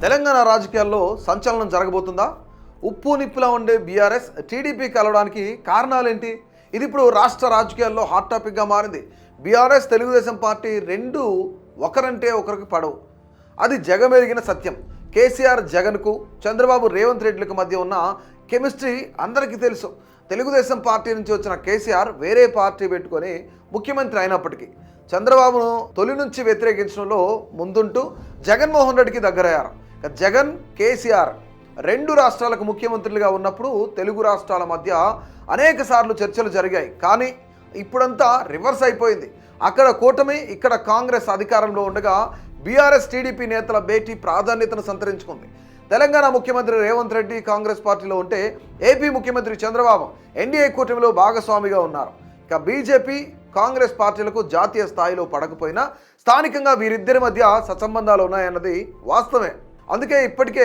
తెలంగాణ రాజకీయాల్లో సంచలనం జరగబోతుందా? ఉప్పు నిప్పులా ఉండే బీఆర్ఎస్ టీడీపీ కలవడానికి కారణాలేంటి? ఇది ఇప్పుడు రాష్ట్ర రాజకీయాల్లో హాట్ టాపిక్గా మారింది. బీఆర్ఎస్ తెలుగుదేశం పార్టీ రెండు ఒకరంటే ఒకరికి పడవు. అది జగమెరిగిన సత్యం. కేసీఆర్ జగన్కు, చంద్రబాబు రేవంత్ రెడ్డిలకు మధ్య ఉన్న కెమిస్ట్రీ అందరికీ తెలుసు. తెలుగుదేశం పార్టీ నుంచి వచ్చిన కేసీఆర్ వేరే పార్టీ పెట్టుకొని ముఖ్యమంత్రి అయినప్పటికీ చంద్రబాబును తొలి నుంచి వ్యతిరేకించడంలో ముందుంటూ జగన్మోహన్ రెడ్డికి దగ్గరయ్యారు. జగన్, కేసీఆర్ రెండు రాష్ట్రాలకు ముఖ్యమంత్రులుగా ఉన్నప్పుడు తెలుగు రాష్ట్రాల మధ్య అనేక సార్లు చర్చలు జరిగాయి. కానీ ఇప్పుడంతా రివర్స్ అయిపోయింది. అక్కడ కూటమి, ఇక్కడ కాంగ్రెస్ అధికారంలో ఉండగా బీఆర్ఎస్ టీడీపీ నేతల భేటీ ప్రాధాన్యతను సంతరించుకుంది. తెలంగాణ ముఖ్యమంత్రి రేవంత్ రెడ్డి కాంగ్రెస్ పార్టీలో ఉంటే ఏపీ ముఖ్యమంత్రి చంద్రబాబు ఎన్డీఏ కూటమిలో భాగస్వామిగా ఉన్నారు. ఇక బీజేపీ, కాంగ్రెస్ పార్టీలకు జాతీయ స్థాయిలో పడకపోయినా స్థానికంగా వీరిద్దరి మధ్య సత్సంబంధాలు ఉన్నాయన్నది వాస్తవమే. అందుకే ఇప్పటికే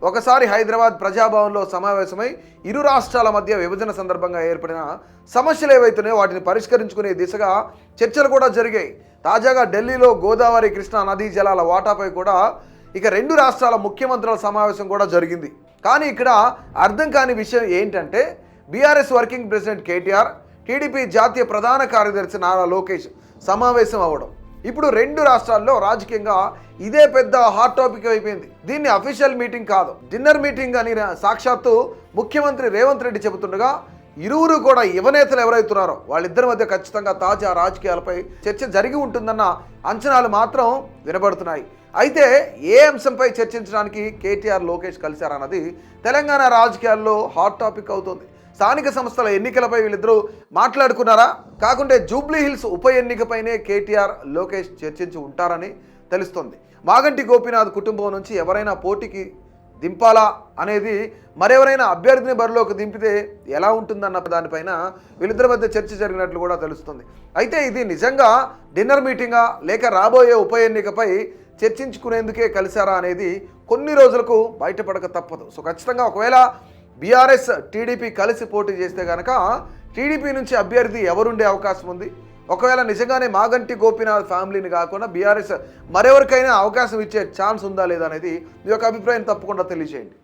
ఒకసారి హైదరాబాద్ ప్రజాభవన్లో సమావేశమై ఇరు రాష్ట్రాల మధ్య విభజన సందర్భంగా ఏర్పడిన సమస్యలు ఏవైతున్నాయో వాటిని పరిష్కరించుకునే దిశగా చర్చలు కూడా జరిగాయి. తాజాగా ఢిల్లీలో గోదావరి, కృష్ణా నదీ జలాల వాటాపై కూడా ఇక రెండు రాష్ట్రాల ముఖ్యమంత్రుల సమావేశం కూడా జరిగింది. కానీ ఇక్కడ అర్థం కాని విషయం ఏంటంటే BRS working president KTR, TDP జాతీయ ప్రధాన కార్యదర్శి నారా లోకేష్ సమావేశం అవ్వడం ఇప్పుడు రెండు రాష్ట్రాల్లో రాజకీయంగా ఇదే పెద్ద హాట్ టాపిక్ అయిపోయింది. దీన్ని అఫీషియల్ మీటింగ్ కాదు, డిన్నర్ మీటింగ్ అని సాక్షాత్తు ముఖ్యమంత్రి రేవంత్ రెడ్డి చెబుతుండగా ఇరువురు కూడా యువనేతలు ఎవరైతున్నారో వాళ్ళిద్దరి మధ్య ఖచ్చితంగా తాజా రాజకీయాలపై చర్చ జరిగి ఉంటుందన్న అంచనాలు మాత్రం వినబడుతున్నాయి. అయితే ఏ అంశంపై చర్చించడానికి కేటీఆర్, లోకేష్ కలిశారన్నది తెలంగాణ రాజకీయాల్లో హాట్ టాపిక్ అవుతుంది. స్థానిక సంస్థల ఎన్నికలపై వీళ్ళిద్దరూ మాట్లాడుకున్నారా? కాకుంటే జూబ్లీ హిల్స్ ఉప ఎన్నికపైనే కేటీఆర్, లోకేష్ చర్చించి ఉంటారని తెలుస్తుంది. మాగంటి గోపీనాథ్ కుటుంబం నుంచి ఎవరైనా పోటీకి దింపాలా అనేది, మరెవరైనా అభ్యర్థిని బరిలోకి దింపితే ఎలా ఉంటుందన్న దానిపైన వీళ్ళిద్దరి మధ్య చర్చ జరిగినట్లు కూడా తెలుస్తుంది. అయితే ఇది నిజంగా డిన్నర్ మీటింగా లేక రాబోయే ఉప ఎన్నికపై చర్చించుకునేందుకే కలిశారా అనేది కొన్ని రోజులకు బయటపడక తప్పదు. సో ఖచ్చితంగా ఒకవేళ బీఆర్ఎస్, టీడీపీ కలిసి పోటీ చేస్తే కనుక టీడీపీ నుంచి అభ్యర్థి ఎవరుండే అవకాశం ఉంది? ఒకవేళ నిజంగానే మాగంటి గోపీనాథ్ ఫ్యామిలీని కాకుండా బీఆర్ఎస్ మరెవరికైనా అవకాశం ఇచ్చే ఛాన్స్ ఉందా లేదా అనేది మీ యొక్క అభిప్రాయం తప్పకుండా తెలియజేయండి.